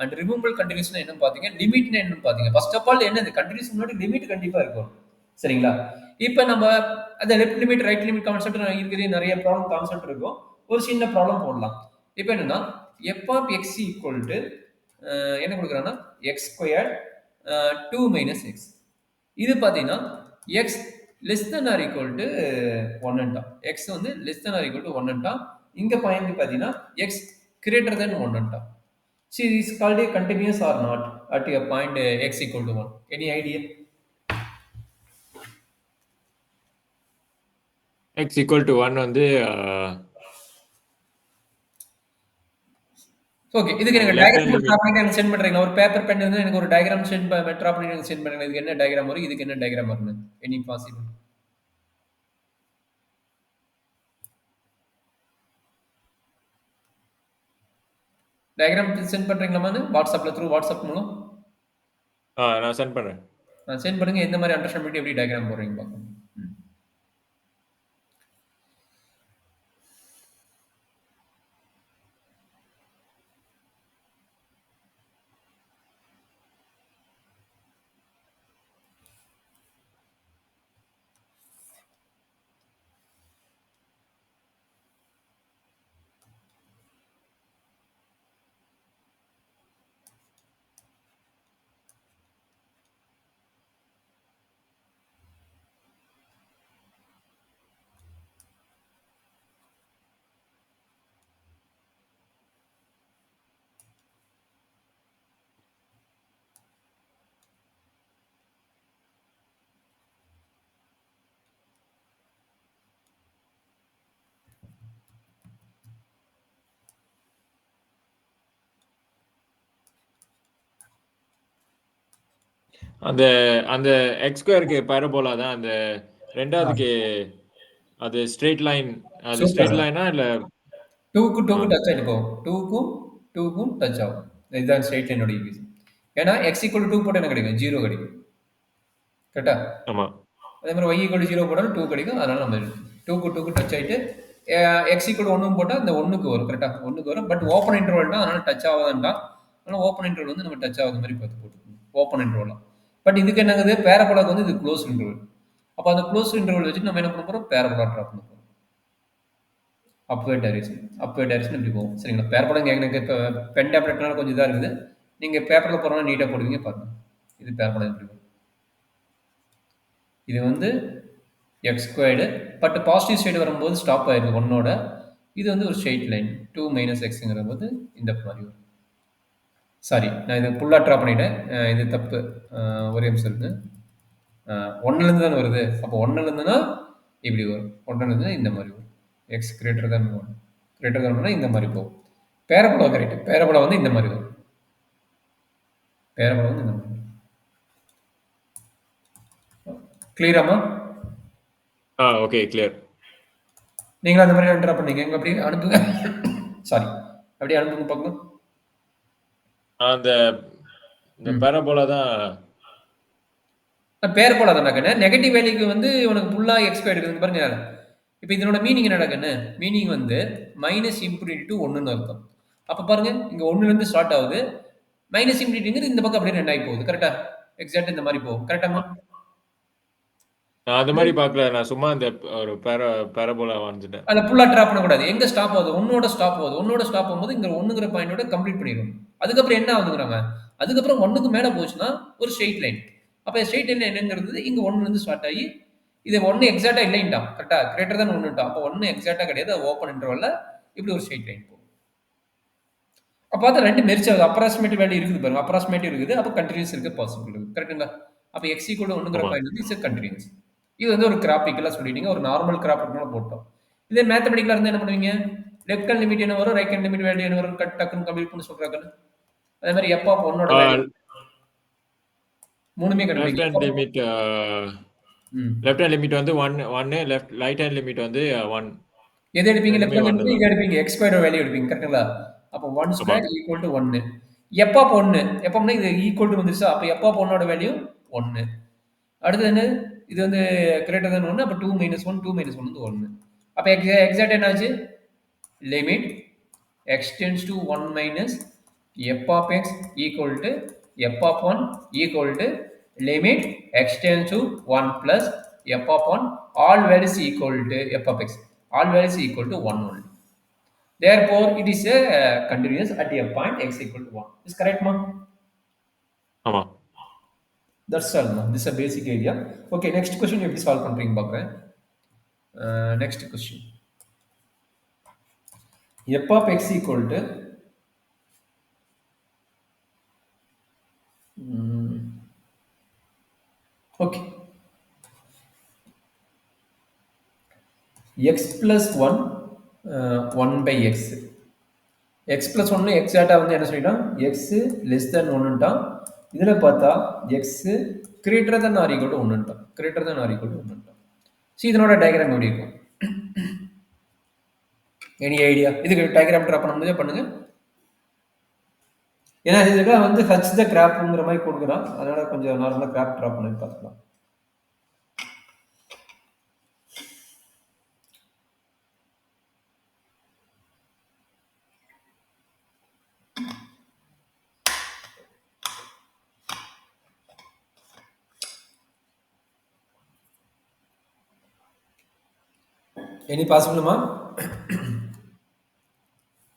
And removable கண்டினியூஸ்னா என்னன்னு பாத்தீங்க, லிமிட்னா என்னன்னு பாத்தீங்க. ஃபர்ஸ்ட் ஆஃப் ஆல் என்னது கண்டினியூஸ் முன்னாடி லிமிட் கண்டிப்பா இருக்கும். சரிங்களா? இப்ப நம்ம அந்த left limit, right limit concept இருக்கிற நிறைய ப்ராப்ளம் கான்செப்ட் இருக்கும். ஒரு சின்ன ப்ராப்ளம் போடலாம். இப்ப என்னன்னா f of x equal to என்ன கொடுக்குறாங்கன்னா எக்ஸ் ஸ்கொயர் 2 மைனஸ் எக்ஸ். இது பார்த்தீங்கன்னா x less than or equal to ஒன்னுட்டா. எக்ஸ் வந்து less than or equal to ஒன்னுட்டா. இங்க பாயிண்ட் பார்த்தீங்கன்னா எக்ஸ் கிரேட்டர் தென் ஒன்னுட்டா. C is called a continuous or not at a point x equal to one. Any idea? X equal to one வந்து okay, இதுக்கு எனக்கு left hand diagram limit. Draw பண்ணி எனக்கு send பண்றீங்களா? ஒரு paper pen இருந்தா எனக்கு ஒரு டயக்ராம் ட்ரா பண்ணி எனக்கு சென்ட் பண்ணுங்க. இதுக்கு என்ன டயக்ராம் வரும், இதுக்கு என்ன டயக்ராம் வரும்? எனி பாசிபிள் டயக்ராம் சென்ட் பண்றீங்களா? வாட்ஸ்அப்ல த்ரூ வாட்ஸ்அப் மூலம் நான் சென்ட் பண்றேன். சென்ட் பண்ணுங்க. எந்த மாதிரி அண்டர்ஸ்டாண்ட் பண்ணி எப்படி டயக்ராம் போடுறீங்க பார்க்கணும். அந்த அந்த எக்ஸ் ஸ்கொயருக்கு பரபோலா தான் அந்த ரெண்டாவதுக்கு அது ஸ்ட்ரெயிட் லைன். அது சூப்பர் ஸ்ட்ரெயிட் சார். லைனா இல்ல? டூக்கு டச் ஆகிட்டு போகும். டூக்கும் டச் ஆகும். இதுதான் ஸ்ட்ரெயிட் லைனோட ஈக்குவேஷன். ஏன்னா எக்ஸ் ஈக்குவல் டூ போட்டு என்ன கிடைக்கும்? 0 கிடைக்கும். கரெக்டா? ஆமா. அதே மாதிரி y ஈக்குவல் 0 போட்டாலும் 2 கிடைக்கும். அதனால நம்ம டூக்கு டச் ஆகிட்டு எக்ஸ் ஈக்குவல் 1 போட்டால் இந்த 1க்கு வரும். கரெக்டா? 1க்கு வரும். பட் ஓப்பன் இன்டர்வல் தான், அதனால டச் ஆகாதான்டா. அதனால ஓப்பன் இன்டர்வல் வந்து நம்ம டச் ஆகாத மாதிரி பார்த்து போட்டுக்கணும். ஓப்பன் இன்டர்வலாம். பட் இதுக்கு என்னங்குது, பேரபோலாக்கு வந்து இது க்ளோஸ் இன்டர்வல். அப்போ அந்த க்ளோஸ் இன்டர்வல் வச்சுட்டு நம்ம என்ன பண்ண போறோம்? பேரபோலா ட்ரா பண்ண போறோம். அப்வேர்ட் டைரக்ஷன் இப்படி போகும். சரிங்களா? பேப்பர் எனக்கு இப்போ பென் டேப்லெட்னால கொஞ்சம் இதாக இருக்குது. நீங்கள் பேப்பரில் போகிறோம்னா நீட்டாக போடுவீங்க பாருங்க. இது பேப்பர் இப்படி வரும். இது வந்து x squared. But positive side வரும்போது ஸ்டாப் ஆயிடுது ஒன்னோட. இது வந்து ஒரு ஸ்ட்ரெயிட் லைன் 2 மைனஸ் எக்ஸுங்கிற போது இந்த மாதிரி வரும். சாரி, நான் இதை ஃபுல்லாக ட்ரா பண்ணிட்டேன். இது தப்பு. ஒரே நிமிஷம் இருக்கு. ஒன்னுலேருந்து தானே வருது. அப்போ ஒன்னுலேருந்துன்னா இப்படி வரும். ஒன்னுலேருந்து இந்த மாதிரி வரும். X greater than 1. Greater than இந்த மாதிரி போகும். Parabola correct. பேரபோலா வந்து இந்த மாதிரி வரும். பேரபோலா வந்து இந்த மாதிரி. கிளியராமா? Okay, clear. நீங்களும் அந்த மாதிரி ட்ரா பண்ணீங்க. எங்க அப்படி அனுப்புங்க. சாரி, அப்படியே அனுப்புங்க பார்க்கலாம். அந்த பேரபோலா தான் பேரபோலா தான் கண்ணு. நெகட்டிவ் வேல்யூக்கு வந்து உனக்கு ஃபுல்லாக எக்ஸ் ஸ்கொயர் இருக்குதுன்னு பாருங்க. இப்போ இதனோட மீனிங் என்னடா கண்ணு? மீனிங் வந்து மைனஸ் இன்ஃபினிட்டி டு 1ன்னு அர்த்தம். அப்போ பாருங்க, இங்கே 1லேருந்து ஸ்டார்ட் ஆகுது. மைனஸ் இன்ஃபினிட்டிங்கிறது இந்த பக்கம் அப்படியே 2 ஆகி போகுது. கரெக்டா? எக்ஸாக்ட் இந்த மாதிரி போகும். கரெக்டாமா? நான் அந்த மாதிரி பார்க்கல. நான் சும்மா இந்த ஒரு பேரபோலா வந்துட்டேன். அதை ஃபுல்லாக ட்ரா பண்ணக்கூடாது. எங்க ஸ்டாப் ஆகுது? ஒன்னோட ஸ்டாப் ஆகுது. ஒன்னோட ஸ்டாப் ஆகும்போது இங்கே ஒன்றுங்கிற பாயிண்டோட கம்ப்ளீட் பண்ணிடும். அதுக்கப்புறம் என்ன ஆகுதுங்கிறாங்க? அதுக்கப்புறம் 1க்கு மேலே போச்சுன்னா ஒரு ஸ்ட்ரெயிட் லைன். அப்போ ஸ்ட்ரெயிட் லைன் என்னங்கிறது இங்கே 1லேருந்து ஸ்டார்ட் ஆகி இது 1 எக்ஸாக்டா இல்லைன்ட்டான். கரெக்டா? Greater than 1ட்டான். அப்போ 1 எக்ஸாக்டா கிடையாது. அது ஓப்பன் இன்டர்வல்ல இப்படி ஒரு ஸ்ட்ரெயிட் லைன் போகும். அப்போ பார்த்தா 2 மெர்ஜ் ஆகுது. அப்ராக்சிமேட் வேல்யூ இருக்குது பாருங்க. அப்ராக்சிமேட் இருக்குது. அப்போ கண்டினியூஸ் இருக்க பாசிபிள் இருக்குது. கரெக்ட்டுங்களா? அப்போ எக்ஸ் ஈக்குவல் 1ங்கிற பாயிண்ட் வந்து இட்ஸ் கண்டினியூஸ். இது வந்து ஒரு கிராஃபிக்கலாக சொல்லிட்டீங்க. ஒரு நார்மல் கிராஃபிக்கலாக போட்டோம். இதே மேத்தமெட்டிக்கலாக இருந்தால் என்ன பண்ணுவீங்க? லெஃப்ட் ஹேண்ட் லிமிட் என்ன வரும், ரைட் ஹேண்ட் லிமிட் வேல்யூ என்ன வரும், டக்குன்னு கம்ப்ளீட் பண்ணி சொல்றாங்க. அதே மாதிரி எப்போ ஒன்னோட வேல்யூ மூணுமே லெஃப்ட் கண்டுபிடிங்க. Hand limit left hand limit வந்து 1 லெஃப்ட் ரைட் ஹேண்ட் லிமிட் வந்து 1. எது எடுப்பீங்க? லெஃப்ட் ரெண்டுமே ஹேண்ட் 1 லிமிட் தான். இது எடுப்பீங்க. எக்ஸ் ஸ்கொயர் வேல்யூ எடுப்பீங்க. கரெக்ட்டுங்களா? அப்போ 1 ஆமா. Square equal to 1. எப்போ 1 எப்போம்னா இது ஈக்குவல் டு வந்துருச்சா? அப்போ எப்போ 1ஓட வேல்யூ 1. அடுத்து என்ன? இது வந்து கிரேட்டர் தென் 1. அப்போ 2 மைனஸ் 1 2 மைனஸ் 1 வந்து 1. அப்போ எக்ஸாக்ட் என்னாச்சு? Limit x tends to 1 minus f of x equal to f of 1 equal to limit x tends to 1 plus f of 1 all values equal to f of x. All values equal to 1 only. Therefore, it is a continuous at a point x equal to 1. Is correct, ma? ஆமா. That's all, ma. This is a basic idea. Okay, next question எப்படி solve பண்றீங்க பார்க்குறேன். Next question. f of x equal to okay, x plus 1 1 by x. x plus 1 எக்ஸாக்டாக வந்து என்ன சொல்லிட்டான், x less than ஒன்றுட்டான். இதில் பார்த்தா x greater than or equal to ஒன்றுட்டான், greater than or equal to ஒன்றுட்டான். ஸோ இதனோட டயக்ராம் எப்படி இருக்கும்? Any idea? இதுக்கு டயக்ராம் ட்ரா பண்ண முடியாது, பண்ணுங்க. ஏன்னா இதுக்கெல்லாம் வந்து ஹச் த கிராப்ங்கிற மாதிரி கொடுக்குறான், அதனால கொஞ்சம் நார்மலாக கிராப் ட்ரா பண்ணி பார்த்துக்கலாம். எனி பாசிபிளுமா?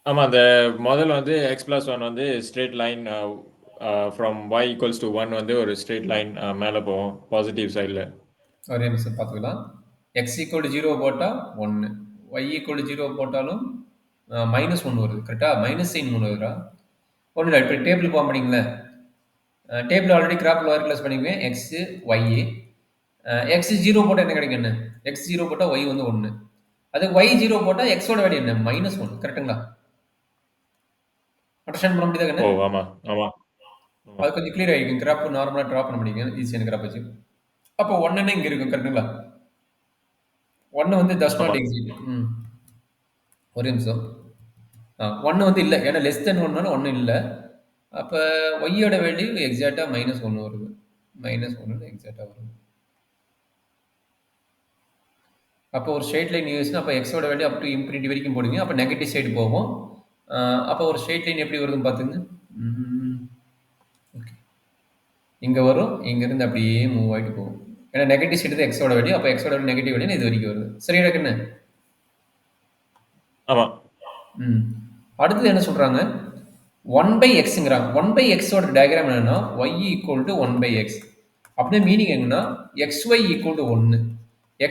ஆமா, அந்த முதல்ல வந்து x plus 1 வந்து straight line from y equals to 1 வந்து ஒரு ஸ்ட்ரெயிட் லைன் மேலே போகும் பாசிட்டிவ் சைடில். ஒரே நிமிஷம் பார்த்துக்கலாம். x ஈக்குவல் டு 0 போட்டால் 1, y ஈக்குவல் டு 0 போட்டாலும் மைனஸ் 1 வருது. கரெக்டாக மைனஸ் சைன் 1 வருதா? ஒன்றும் இல்லை, இப்போ டேபிள் போக முடியுங்களே. டேபிள் ஆல்ரெடி கிராப்பில் ஒர்க் கிளாஸ் பண்ணிக்குவேன். எக்ஸு ஒய், எக்ஸ் 0 போட்டால் என்ன கிடைக்கும்? என்ன எக்ஸ் 0 போட்டால் ஒய் வந்து 1, அது ஒய் 0 போட்டால் எக்ஸோட வேல்யூ என்ன? மைனஸ் 1. கரெக்டுங்களா? அண்டர்ஸ்டாண்ட் பண்ண முடியுதா? ஓ ஆமா ஆமா, அது கொஞ்சம் கிளியர் ஆகிருக்கும். கிராப் நார்மலாக ட்ரா பண்ண முடியும் ஈஸியான கிராப் வச்சு. அப்போ ஒன்றுன்னு இங்கே இருக்கும். கரெக்டுங்களா? ஒன்று வந்து டஸ் நாட் எக்ஸிட். ஒரு நிமிஷம். ஒன்று வந்து இல்லை, ஏன்னா லெஸ் தென் ஒன்னாலும் ஒன்றும் இல்லை. அப்போ ஒய்யோட வேல்யூ எக்ஸாக்டாக மைனஸ் 1 வருது. மைனஸ் 1 எக்ஸாக்டாக வருது. அப்போ ஒரு ஸ்ட்ரெயிட் லைன் யூஸ்னா அப்போ எக்ஸோட வேல்யூ அப் டு இன்ஃபினிட்டி வரைக்கும் போடுங்க. அப்போ நெகட்டிவ் சைடு போகும். அப்போ ஒரு ஸ்ட்ரெயிட் லைன் எப்படி வருதுன்னு பார்த்துங்க. ஓகே, இங்கே வரும், இங்கேருந்து அப்படியே மூவ் ஆகிட்டு போகும். ஏன்னா நெகட்டிவ் சைடு எக்ஸோட வேல்யூ, அப்போ எக்ஸோட வேல்யூ நெகட்டிவ் வேல்யூ இது வரைக்கும் வருது. சரியா இருக்குன்னு? ஆமாம். அடுத்தது என்ன சொல்கிறாங்க? 1 by xங்கிறாங்க. 1 by xோட டயக்ராம் என்னன்னா y equal to 1 by x. அப்படியே மீனிங் என்னன்னா xy equal to 1,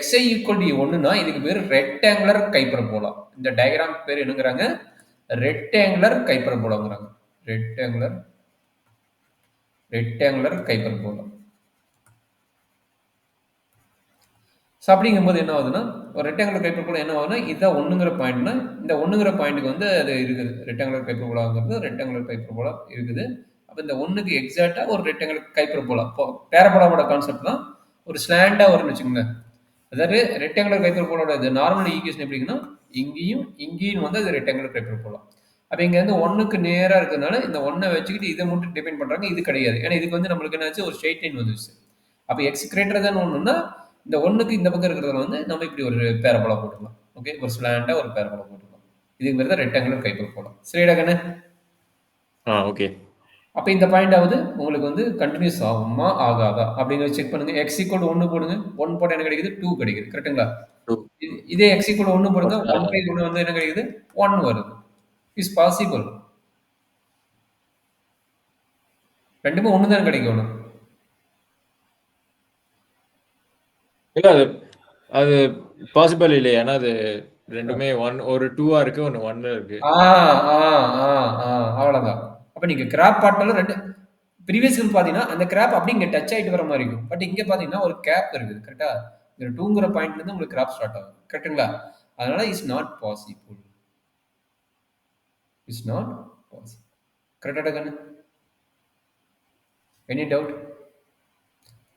xy equal to 1னா இதுக்கு பேர் ரெக்டாங்குலர் கைப்பரபோலா. இந்த டயக்ராம் பேர் என்னங்கிறாங்க? ரெக்டாங்குலர் கைப்பரபோலாங்கிறாங்க. Rectangular hyperbola. ஸோ அப்படிங்கும்போது என்ன ஆகுதுன்னா, ஒரு ரெக்டாங்குலர் கைப்பரபோலா என்ன ஆகுதுன்னா, இதுதான் 1ங்கிற பாயிண்ட்னா இந்த 1ங்கிற பாயிண்ட்டுக்கு வந்து அது இருக்குது. ரெக்டாங்குலர் கைப்பரபோலாங்கிறது ரெக்டாங்குலர் கைப்பரபோலா இருக்குது. அப்போ இந்த 1க்கு எக்ஸாக்டாக ஒரு ரெக்டாங்குலர் கைப்பரபோலா. பேரபோலாவோட கான்செப்ட் தான் ஒரு ஸ்லாண்டாக வரும்னு வச்சுக்கோங்க. அதாவது ரெக்டாங்குலர் கைப்பரபோலோட இது நார்மல் ஈக்குவேஷன் எப்படிங்கன்னா, இங்கேயும் வந்து அது ரெக்டாங்குலர் கைப்பரபோலா. அப்போ இங்கே வந்து 1க்கு நேராக இருக்கிறதுனால இந்த 1 வச்சுக்கிட்டு இதை மட்டும் டிபெண்ட் பண்ணுறாங்க. இது கிடையாது, ஏன்னா இதுக்கு வந்து நம்மளுக்கு என்னாச்சு, ஒரு ஸ்ட்ரெயிட் லைன் வந்துச்சு. அப்போ எக்ஸ் கிரேட்டர் தான் 1ன்னா இந்த 1க்கு இந்த பக்கம் இருக்கிறதுல வந்து நம்ம இப்படி ஒரு பேரபோலா போட்டுக்கலாம். ஓகே, ஒரு ஸ்லாண்டா ஒரு பேரபோலா போட்டுக்கலாம். இதுக்கு பேர் தான் ரெக்டாங்குலர் கைப்பரபோலா. சரிடா கண்ணு? ஓகே. அப்போ இந்த பாயிண்ட் ஆகுது உங்களுக்கு வந்து கண்டினியூஸ் ஆகுமா ஆகாதா அப்படிங்கிறத செக் பண்ணுங்க. எக்ஸ் ஈக்குவல் 1 போடுங்க. 1 போட்டால் என்ன கிடைக்குது? 2 கிடைக்குது. கரெக்டுங்களா? இதே எக்ஸ் ஈக்குவல் 1 போடுங்க. 1 by 1 வந்து என்ன கிடைக்குது? 1 வருது. Is possible. ரெண்டுமே 1 தான் கிடைக்கணும். இல்லை, அது பாசிபிள் இல்லை. ஏன்னா அது ரெண்டுமே 1, ஒரு 2 இருக்கு, ஒன்று 1 இருக்கு. அவ்வளோதான். அப்போ நீங்கள் கிராப் பாட்டாலும் ரெண்டு ப்ரீவியஸ் பார்த்தீங்கன்னா அந்த கிராப் அப்படி இங்கே டச் ஆகிட்டு வர மாதிரி இருக்கும். பட் இங்கே பார்த்தீங்கன்னா ஒரு கேப் இருக்குது. கரெக்டா? இந்த 2ங்கிற பாயிண்ட்லேருந்து உங்களுக்கு கிராப் ஸ்டார்ட் ஆகும். கரெக்டுங்களா? அதனால is not possible. Is not possible. கரெக்டாக கண்ணு? Any doubt?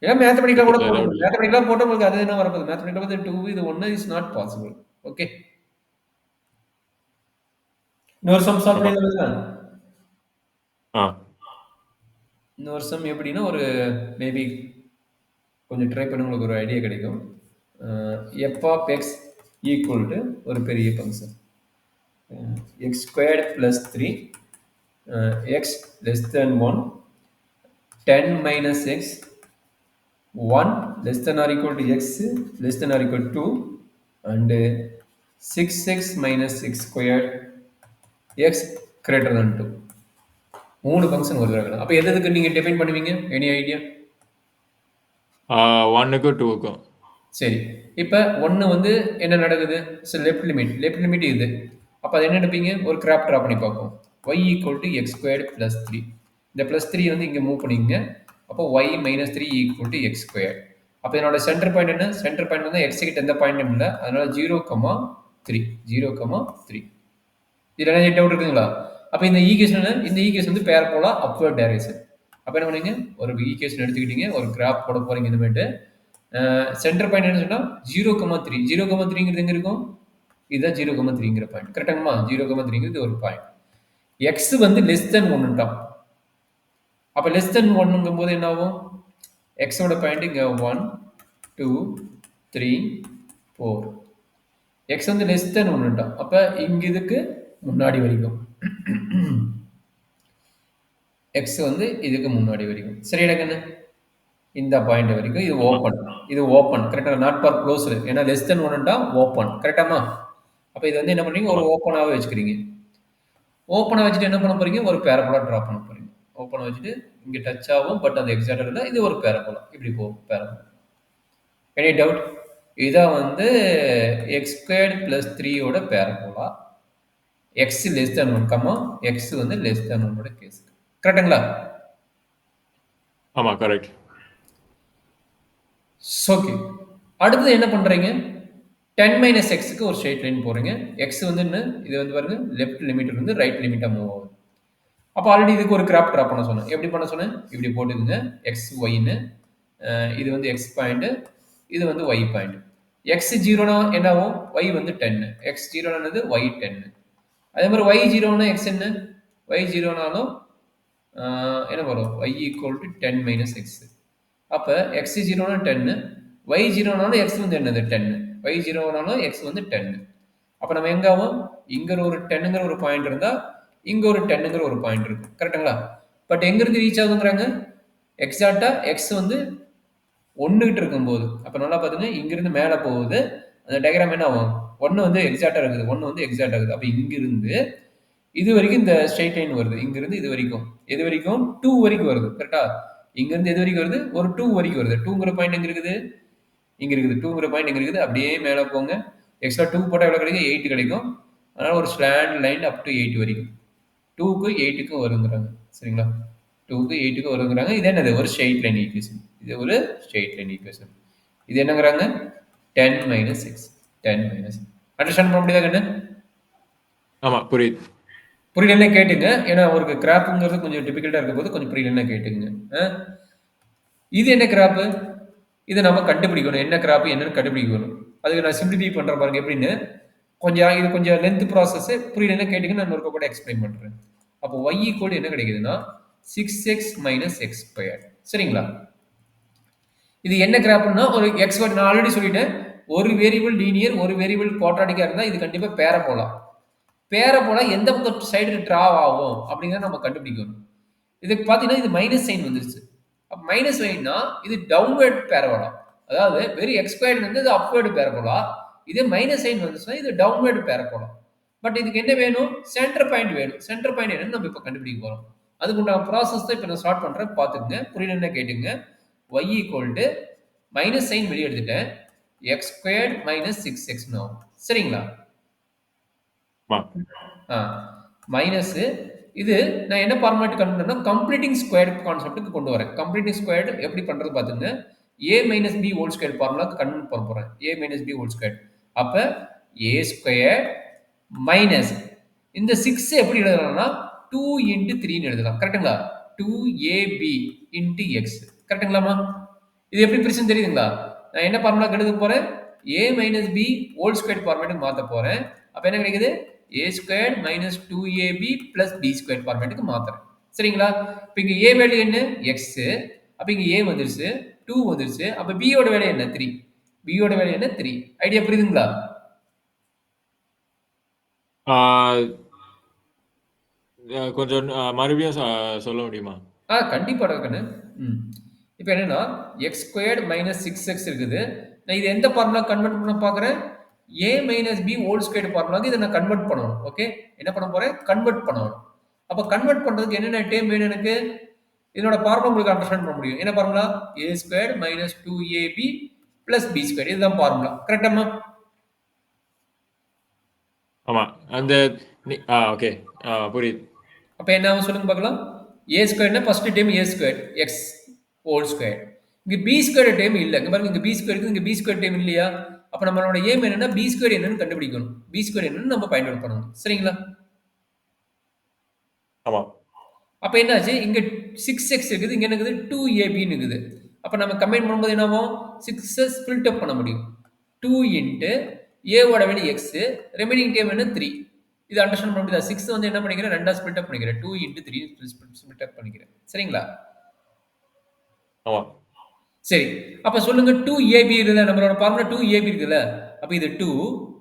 ஏன்னா மேத்தமெட்டிக்கலாக கூட போடுங்க. மேத்தமெட்டிக்கலாக போட்டு உங்களுக்கு அது என்ன வரப்போகுது? மேத்தமெட்டிக்கலாக வந்து 2 இது 1 இஸ் நாட் பாசிபிள். ஓகே, இன்னொரு சம் சால்வ் பண்ணிடலாம். இன்னொரு சம் எப்படின்னா, ஒரு மேபி கொஞ்சம் ட்ரை பண்ணி உங்களுக்கு ஒரு ஐடியா கிடைக்கும். F of X equal to ஒரு பெரிய function X squared plus 3 x less than 1, 10 minus x, 1 less than or equal to x less than or equal to 2, and 6x minus x squared x greater than 2. மூணு function ஒரு தடவை. அப்போ எதுக்கு நீங்கள் define பண்ணுவீங்க? Any idea? 1க்கும் 2க்கும். சரி, இப்போ 1 வந்து என்ன நடக்குது? Left limit. லெஃப்ட் லிமிட் இது. அப்போ அது என்ன எடுப்பீங்க? ஒரு கிராப் ட்ரா பண்ணி பார்ப்போம். y equal to X squared plus 3. இந்த ப்ளஸ் 3 வந்து இங்கே மூவ் பண்ணிக்கங்க. அப்போ y minus 3 equal to X square. அப்போ என்னோட சென்டர் பாயிண்ட் என்ன? சென்டர் பாயிண்ட் வந்து எக்ஸ் கிட்ட எந்த பாயிண்ட்டும் இல்லை. அதனால 0,3. 0,3. இதில் என்ன டவுட் இருக்குங்களா? அப்போ இந்த ஈக்குவேஷன் இந்த ஈக்குவேஷன் வந்து பேரபோலா அப்வர்ட் டைரக்ஷன். அப்போ என்ன பண்ணீங்க? ஒரு ஈக்குவேஷன் எடுத்துக்கிட்டீங்க, ஒரு கிராஃப் போட போறீங்க. இனிமேட்டு சென்டர் பாயிண்ட் என்ன சொன்னா 0,3. 0,3ங்கிறது எங்க இருக்கும்? இதுதான் 0,3ங்கிற பாயிண்ட். கரெக்டாங்கம்மா? 0,3ங்கிறது ஒரு பாயிண்ட். எக்ஸ் வந்து லெஸ் தென் 1ட்டான். அப்போ லெஸ் தென் 1ங்கும் போது என்ன ஆகும்? எக்ஸோட பாயிண்ட் இங்கே 1, 2, 3, 4. எக்ஸ் வந்து லெஸ் தென் 1ட்டான். அப்போ இங்க இதுக்கு முன்னாடி வரைக்கும் எக்ஸ் வந்து இதுக்கு முன்னாடி வரைக்கும். சரிடா கண்ணு? இந்த பாயிண்ட் வரைக்கும் இது ஓப்பன். இது ஓப்பன். கரெக்டா? Not for closed. ஏன்னா லெஸ் தென் 1ட்டா ஓப்பன். கரெக்டாமா? அப்போ இது வந்து என்ன பண்ணுறீங்க? ஒரு ஓப்பனாகவே வச்சுக்கிறீங்க. ஓப்பனாக வச்சுட்டு என்ன பண்ண போறீங்க? ஒரு பேரபோலா ட்ரா பண்ண போறீங்க. ஓப்பனாக வச்சுட்டு இங்கே டச் ஆகும், பட் அந்த எக்ஸாக்டாக இல்லை. இது ஒரு பேரபோலா. இப்படி போகும் பேரபோலா. Any doubt? இதான் வந்து எக்ஸ் ஸ்கொயர்டு ப்ளஸ் 3யோட parabola. X less than 1, comma x வந்து லெஸ் தேன் 1ஓட கேஸ். கரெக்டுங்களா? ஆமா, கரெக்ட். ஓகே. அடுத்தது என்ன பண்றீங்க? 10 மைனஸ் எக்ஸுக்கு ஒரு ஸ்ட்ரெயிட் லைன் போறீங்க. எக்ஸ் வந்து என்ன? இது வந்து பாருங்க, லெஃப்ட் லிமிட் இருந்து ரைட் லிமிட்டா மூவ் ஆகுது. அப்போ ஆல்ரெடி இதுக்கு ஒரு கிராஃப் ட்ரா பண்ண சொன்னேன். எப்படி பண்ண சொன்னேன்? இப்படி போட்டுக்குங்க. எக்ஸ் ஒய்ன்னு, இது வந்து எக்ஸ் பாயிண்ட், இது வந்து ஒய் பாயிண்ட். எக்ஸ் ஜீரோனா என்ன ஆகும்? ஒய் வந்து 10. எக்ஸ் ஜீரோனானது ஒய் 10. அதே மாதிரி ஒய் ஜீரோனா எக்ஸ் என்ன? ஒய் ஜீரோனாலும் என்ன வரும்? Y equal to 10 minus x. அப்போ எக்ஸ் ஜீரோனா 10, ஒய் ஜீரோனாலும் எக்ஸ் வந்து என்னது 10, ஒய் ஜீரோனாலும் எக்ஸ் வந்து 10. அப்போ நம்ம எங்க ஆகும்? இங்க ஒரு 10ங்கிற ஒரு பாயிண்ட் இருந்தா இங்க ஒரு 10ங்கிற ஒரு பாயிண்ட் இருக்கும். கரெக்டுங்களா? பட் எங்க இருந்து ரீச் ஆகுங்கிறாங்க? எக்ஸாக்டா எக்ஸ் வந்து 1 கிட்ட இருக்கும்போது. அப்போ நல்லா பாத்துங்க, இங்கிருந்து மேலே போகுது. அந்த டயக்ராம் என்ன ஆகும்? 1 வந்து எக்ஸாக்டா இருக்குது, 1 வந்து எக்ஸாக்டா இருக்குது. அப்போ இங்கிருந்து இது வரைக்கும் இந்த ஸ்ட்ரெயிட் லைன் வருது. இங்கிருந்து இது வரைக்கும், எது வரைக்கும்? 2 வரைக்கும் வருது. கரெக்டா? இங்கிருந்து எது வரைக்கும் வருது? ஒரு 2 வரைக்கும் வருது. 2ங்கிற பாயிண்ட் எங்க இருக்குது? இங்க இருக்குது. 2ங்கிற பாயிண்ட் எங்க இருக்குது? அப்படியே மேலே போங்க. எக்ஸ்ட்ரா 2 போட்டால் எவ்வளோ கிடைக்கும்? 8 கிடைக்கும். அதனால ஒரு ஸ்லாண்ட் லைன் அப் டு 8 வரைக்கும். 2க்கும் 8க்கும் வருங்கிறாங்க. சரிங்களா? 2க்கு 8க்கும் வருங்கிறாங்க. இது என்னது? ஒரு ஸ்ட்ரெயிட் லைன் ஈக்குவேஷன். இது ஒரு ஸ்ட்ரெயிட் லைன் ஈக்குவேஷன். இது என்னங்கிறாங்க? 10 மைனஸ் எக்ஸ். 10 மைனஸ். அண்டர்ஸ்டாண்ட் பண்ண முடியுதா கண்ணு? ஆமா, புரியுது. புரியலன்னா கேட்டுங்க. ஏன்னா ஒரு கிராப்புங்கிறது கொஞ்சம் டிபிகல்ட்டா இருக்க போது கொஞ்சம் புரியலன்னா கேட்டுங்க. இது என்ன கிராப்பு? இதை நம்ம கண்டுபிடிக்கணும். என்ன கிராப்பு என்னன்னு கண்டுபிடிக்கணும். அதுக்கு நான் சிம்பிளிஃபை பண்றேன் பாருங்க எப்படின்னு. இது கொஞ்சம் லென்த் ப்ராசஸ். புரியலன்னா கேட்டுங்க, நான் ஒரு கூட எக்ஸ்பிளைன் பண்றேன். அப்போ y ஈக்குவல் என்ன கிடைக்குதுன்னா 6x மைனஸ் எக்ஸ் ஸ்கொயர். சரிங்களா? இது என்ன கிராப்னா ஒரு எக்ஸ், நான் ஆல்ரெடி சொல்லிட்டேன். ஒரு வேரியபிள் லீனியர், ஒரு வேரியபிள் குவாட்ராட்டிக்கா இருந்தா இது கண்டிப்பா பேரபோலா. பேரபோலா எந்த பக்கம் சைடு டிராவ் ஆகும் அப்படிங்கிறத நம்ம கண்டுபிடிக்கணும். இதுக்கு பார்த்தீங்கன்னா இது மைனஸ் சைன் வந்துருச்சு. அப்போ மைனஸ் சைன்னா இது டவுன்வர்ட் பேரபோலா. அதாவது வெறும் எக்ஸ் ஸ்கொயர்டு வந்து இது அப்வர்டு பேரபோலா. இதே மைனஸ் சைன் வந்துச்சுன்னா இது டவுன்வர்ட் பேரபோலா. பட் இதுக்கு என்ன வேணும்? சென்டர் பாயிண்ட் வேணும். சென்டர் பாயிண்ட் என்னன்னு நம்ம இப்போ கண்டுபிடிக்க போறோம். அதுக்குண்டான ப்ராசஸ் தான் இப்போ நான் ஸ்டார்ட் பண்றேன். பார்த்துக்குங்க. புரியலன்னா கேட்டுங்க. y equal to minus sign வெளியே எடுத்துட்டேன். எக்ஸ் ஸ்கொயர்டு மைனஸ் 6x ஆகும். சரிங்களா? மைனஸ் இது நான் என்ன ஃபார்மேட் கொண்டு வரேன்னா கம்ப்ளீட்டிங் ஸ்கொயர்டு கான்செப்ட்டுக்கு கொண்டு வரேன். கம்ப்ளீட்டிங் ஸ்கொயர்டு எப்படி பண்றது பார்த்துங்க. a minus b whole square ஃபார்முலாக்கு கன்வெர்ட் பண்ண போறேன். a minus b whole square. அப்ப a ஸ்கொயர் மைனஸ் இந்த 6 எப்படி எழுதலாம்னா 2 இன்ட்டு 3ன்னு எழுதலாம். கரெக்டுங்களா? 2ab into X. கரெக்டுங்களாமா? இது எப்படி பிரிச்சுன்னு தெரியுதுங்களா? நான் என்ன ஃபார்முலாக்கு எழுத போறேன்? a minus b whole square ஃபார்மேட்டுக்கு மாற்ற போறேன். அப்ப என்ன கிடைக்குது? a square minus 2ab plus b square ஃபார்மேட்டுக்கு மாத்துறேன். சரிங்களா? இப்போ இங்க a வேல்யூ என்ன? x. அப்ப இங்க a வந்துருச்சு, 2 வந்துருச்சு. அப்ப b யோட வேல்யூ என்ன? 3. b யோட வேல்யூ என்ன? 3. ஐடியா புரியுதுங்களா? கொஞ்சம் மறுபடியும் சொல்ல முடியுமா? கண்டிப்பா கண்ணு. ம். இப்ப என்னன்னா, எக்ஸ் ஸ்கொயர்ட் மைனஸ் 6x இருக்குது. நான் இத எந்த ஃபார்முலா கன்வெர்ட் பண்ண பார்க்குறேன்? a minus b whole squared ஃபார்முலாக்கு இத நான் கன்வெர்ட் பண்ணணும். ஓகே. என்ன பண்ண போறேன்? கன்வெர்ட் பண்ணணும். அப்ப கன்வெர்ட் பண்றதுக்கு என்னென்ன டேர்ம் வேணும் எனக்கு? இதனோட ஃபார்முலா உங்களுக்கு அண்டர்ஸ்டாண்ட் பண்ண முடியும். என்ன formula? a squared minus 2ab plus b squared. இதுதான் ஃபார்முலா. கரெக்ட்டாம்மா? ஆமா. அந்த ஓகே. புரியுது. அப்ப என்ன ஆகும் சொல்லுங்க பார்க்கலாம்? a ஸ்கொயர்னா first term a square x whole square. இங்க b ஸ்கொயர் டேர்ம் இல்ல. இங்க பாருங்க இங்க b ஸ்கொயர் இருக்குது. இங்க b ஸ்கொயர் டேர்ம் இல்லையா? அப்ப நம்மளோட எய்ம் என்னன்னா b ஸ்கொயர் என்னன்னு கண்டுபிடிக்கணும். b ஸ்கொயர் என்னன்னு நம்ம ஃபைண்ட் அவுட் பண்ணணும். சரிங்களா? ஆமா. அப்ப என்னாச்சு? இங்க 6x இருக்குது. இங்க என்ன இருக்குது? 2ab ன்னு இருக்குது. அப்ப நம்ம கம்பைன் பண்ணும்போது என்ன ஆகும்? 6 ஸ்பிளிட் அப் பண்ண முடியும். 2 இன்டு a ஓட வேல்யூ x, ரிமைனிங் டேர்ம் என்ன 3. இது அண்டர்ஸ்டாண்ட் பண்ண முடியுதா? 6 வந்து என்ன பண்ணிக்கிறேன்? ரெண்டா ஸ்பிளிட் அப் பண்ணிக்கிறேன். 2 இன்டு 3 ஸ்பிளிட் அப் பண்ணிக்கிறேன். சரிங்களா? ஆமா. சரி. அப்ப சொல்லுங்க 2ab இருக்குல்ல, நம்மளோட ஃபார்முலா 2ab இருக்குல்ல. அப்ப இது 2,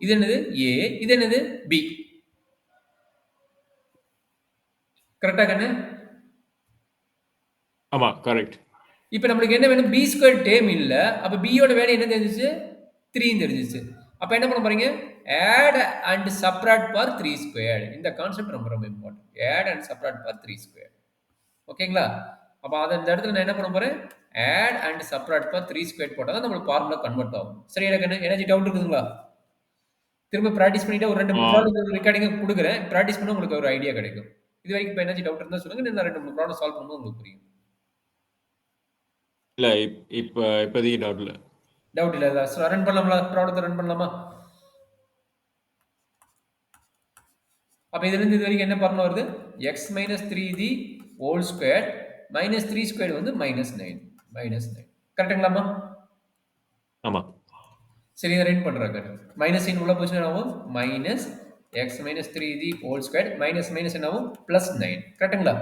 இது என்னது? a, இது என்னது? b. கரெக்ட்டா கண்ணு? ஆமா. கரெக்ட். இப்ப நம்மளுக்கு என்ன வேணும்? b ஸ்கொயர் டேர்ம் இல்ல. அப்ப b யோட வேல்யூ என்ன தெரிஞ்சுச்சு? 3 ன்னு தெரிஞ்சுச்சு. அப்ப என்ன பண்ண போறீங்க? Add and subtract for 3 squared. இந்த கான்செப்ட் ரொம்ப ரொம்ப important. Add and subtract for 3 squared. ஓகேங்களா? அப்ப அத இந்த இடத்துல நான் என்ன பண்ண போறேன்? Add and subtract for 3 squared போட்டா தான் நம்மளுக்கு ஃபார்முலா கன்வெர்ட் ஆகும். சரியா கண்ணு? ஏதாச்சும் டவுட் இருக்குதுங்களா? திரும்ப பிராக்டிஸ் பண்ணிட்டு ஒரு 2 3 ஆ, ப்ராப்ளம் ரெக்கார்டிங் குடுக்குறேன். பிராக்டிஸ் பண்ணா உங்களுக்கு ஒரு ஐடியா கிடைக்கும். இதுவரைக்கும் இப்ப ஏதாச்சும் டவுட் இருந்தா சொல்லுங்க. நான் 2 3 ப்ராப்ளம் சால்வ் பண்ணும்போது உங்களுக்கு புரியும். இல்ல இப்போதைக்கு டவுட் இல்ல. டவுட் இல்ல. ரன் பண்ணலாமா? ப்ராப்ளத்த ரன் பண்ணலாமா? அப்ப இதிலிருந்து இது வரைக்கும் என்ன ஃபார்முலா வருது? x minus 3d whole square minus 3 square வந்து -9. -9. கரெக்ட்டுங்களாம்மா? ஆமா. சரி இதை ரன் பண்றாங்க. மைனஸ் சைன் உள்ள போச்சுன்னா என்ன ஆகும்? Minus x minus 3d whole square minus minus என்ன ஆகும்? +9. கரெக்ட்டுங்களா?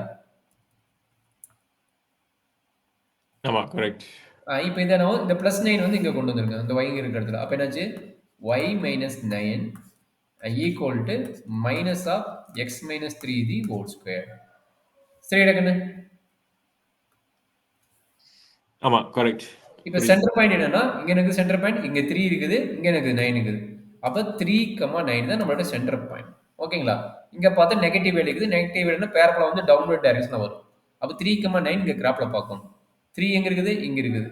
ஆமா. கரெக்ட். இப்போ இதை நான் இந்த +9 வந்து இங்க கொண்டு வந்துருங்க. இந்த y இருக்கிற இடத்துல. அப்ப என்னாச்சு? y minus 9 equal to minus of x minus 3d whole square. சரிடா கண்ணு? ஆமா. கரெக்ட். இப்ப புரியுது. சென்டர் பாயிண்ட் என்னன்னா, இங்க எனக்கு சென்டர் பாயிண்ட் இங்க 3 இருக்குது, இங்க எனக்கு 9 இருக்குது. அப்ப 3, 9 தான் நம்மளோட சென்டர் பாயிண்ட். ஓகேங்களா? இங்க பார்த்தா நெகட்டிவ் வேல்யூ இருக்குது. நெகட்டிவ் வேல்யூனா பேரபோலா வந்து டவுன்வர்ட் டைரக்ஷன்ல வரும். அப்ப 3, 9 இங்க கிராஃப்ல பார்க்கணும். 3 எங்க இருக்குது? இங்க இருக்குது.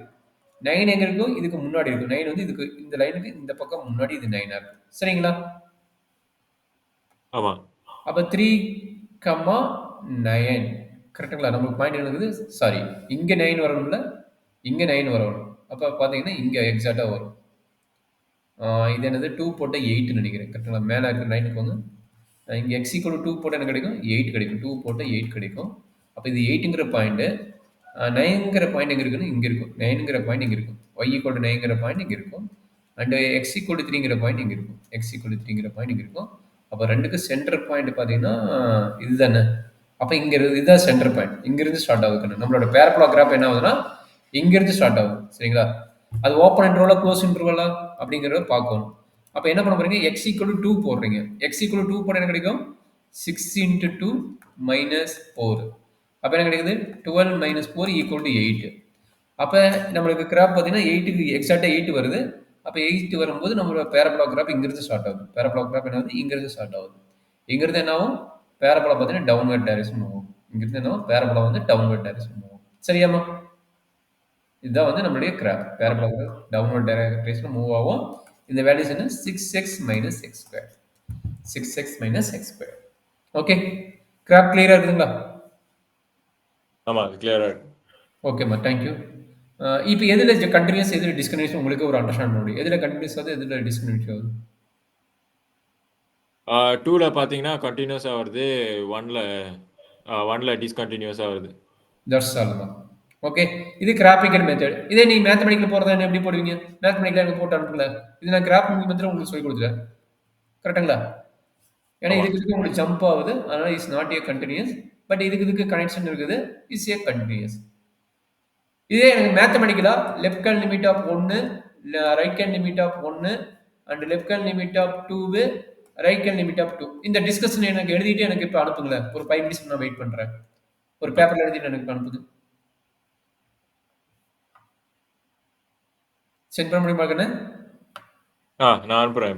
9 எங்க இருக்கும்? இதுக்கு முன்னாடி இருக்கும். 9 வந்து இதுக்கு இந்த லைனுக்கு இந்த பக்கம் முன்னாடி இது 9ஆ இருக்கு. சரிங்களா? ஆமா. அப்ப 3, 9 கரெக்ட்டுங்களா? நமக்கு பாயிண்ட் என்ன இருக்குது? சாரி. இங்க 9 வரணும்ல? இங்க 9 வரணும். அப்ப பார்த்தீங்கன்னா, இங்க எக்ஸாக்ட்டா வரும். இது என்னது 2 போட்டா 8 நினைக்கிறேன். கரெக்ட்டுங்களா? மேல இருக்கிற 9க்கு வந்து இங்க x = 2 போட்டா என்ன கிடைக்கும்? 8 கிடைக்கும். 2 போட்டா 8 கிடைக்கும். அப்ப இது 8ங்கிற பாயிண்ட் 9ங்கிற பாயிண்ட் எங்க இருக்குன்னு இங்க இருக்கும். 9ங்கிற பாயிண்ட் இங்க இருக்கும். y = 9ங்கிற பாயிண்ட் இங்க இருக்கும். அண்ட் x = 3ங்கிற பாயிண்ட் இங்க இருக்கும். x = 3ங்கிற பாயிண்ட் இங்க இருக்கும். அப்ப 2க்கு சென்டர் பாயிண்ட் பார்த்தீங்கன்னா, இதுதானே. அப்ப இங்க இதுதான் சென்டர் பாயிண்ட். இங்க இருந்து ஸ்டார்ட் ஆகுது. நம்மளோட பேரபோலா கிராஃப் என்ன ஆகுதுன்னா, இங்க இருந்து ஸ்டார்ட் ஆகுது. சரிங்களா? அது ஓப்பன் இன்டர்வலா, க்ளோஸ் இன்டர்வலா அப்படிங்கிறத பார்க்கணும். அப்ப என்ன பண்ண போறீங்க? x = 2 போடுறீங்க. x = 2 போட்டா என்ன கிடைக்கும்? 6 × 2 - 4. அப்ப என்ன கிடைக்குது? 12 - 4 = 8. அப்ப நம்மளுக்கு கிராஃப் பார்த்தீங்கன்னா 8க்கு எக்ஸாக்ட்டா 8 வருது. அப்ப 8 வரும்போது நம்மளோட பேரபோலா கிராஃப் இங்கிருந்து ஸ்டார்ட் ஆகுது. பேரபோலா கிராஃப் என்ன ஆகுது? இங்கிருந்து ஸ்டார்ட் ஆகுது. இங்கிருந்து என்ன ஆகும்? பேரபோலா பார்த்தீங்கன்னா டவுன்வர்ட் டைரக்ஷன் மூவ் ஆகும். இங்கிருந்து என்ன ஆகும்? பேரபோலா வந்து டவுன்வர்ட் டைரக்ஷன் மூவ் ஆகும். சரியாம்மா? இதுதான் வந்து நம்மளுடைய கிராஃப். பேரபோலா கிராஃப் டவுன்வர்ட் டைரக்ஷன்ல மூவ் ஆகும். இந்த வேல்யூஸ் என்ன? 6x - x². 6x - x². Okay. Graph கிளியரா இருக்குதுங்களா? ஆமா. அது கிளியரா இருக்கு. ஓகேம்மா. Thank you. இப்ப எதுல கன்டினியூஸ், எதுல டிஸ்கன்டினியூஸ் உங்களுக்கு ஒரு அண்டர்ஸ்டாண்ட் பண்ண முடியும். எதுல கன்டினியூஸ் ஆகுது, எதுல டிஸ்கன்டினியூஸ் ஆகுது? 2ல பார்த்தீங்கன்னா கன்டினியூஸா வருது. 1ல டிஸ்கன்டினியூஸா வருது. தட்ஸ் ஆல் தான். ஓகே. இது கிராஃபிக்கல் மெத்தட். இதே நீங்க மேத்தமெட்டிக்கல் போறதா இருந்தா எப்படி போடுவீங்க? மேத்தமெட்டிக்கலா எனக்கு போட்டு அனுப்பல. இது நான் கிராஃபிக் மெத்தட் உங்களுக்கு சொல்லிக் கொடுத்துட்டேன். கரெக்ட்டுங்களா? ஏன்னா ஆமா. இதுக்கு உங்களுக்கு ஜம்ப் ஆகுது. அதனால is not a continuous. But இதுக்கு கனெக்ஷன் இருக்குது. Is a continuous. இதே எனக்கு மேத்தமெட்டிக்கலா left hand limit of 1, right hand limit of 1 and left hand limit of 2 right கேன் லிமிட் அப் டு இந்த டிஸ்கஷன் எனக்கு எழுதிட்டு எனக்கு இப்போ அனுப்புங்களேன். ஒரு 5 மினிட்ஸ் நான் வெயிட் பண்றேன். ஒரு ஓகே. பேப்பர்ல எழுதிட்டு எனக்கு அனுப்புது. சென்ட் பண்ண முடியுமா கண்ணு? நான் அனுப்புறேன்.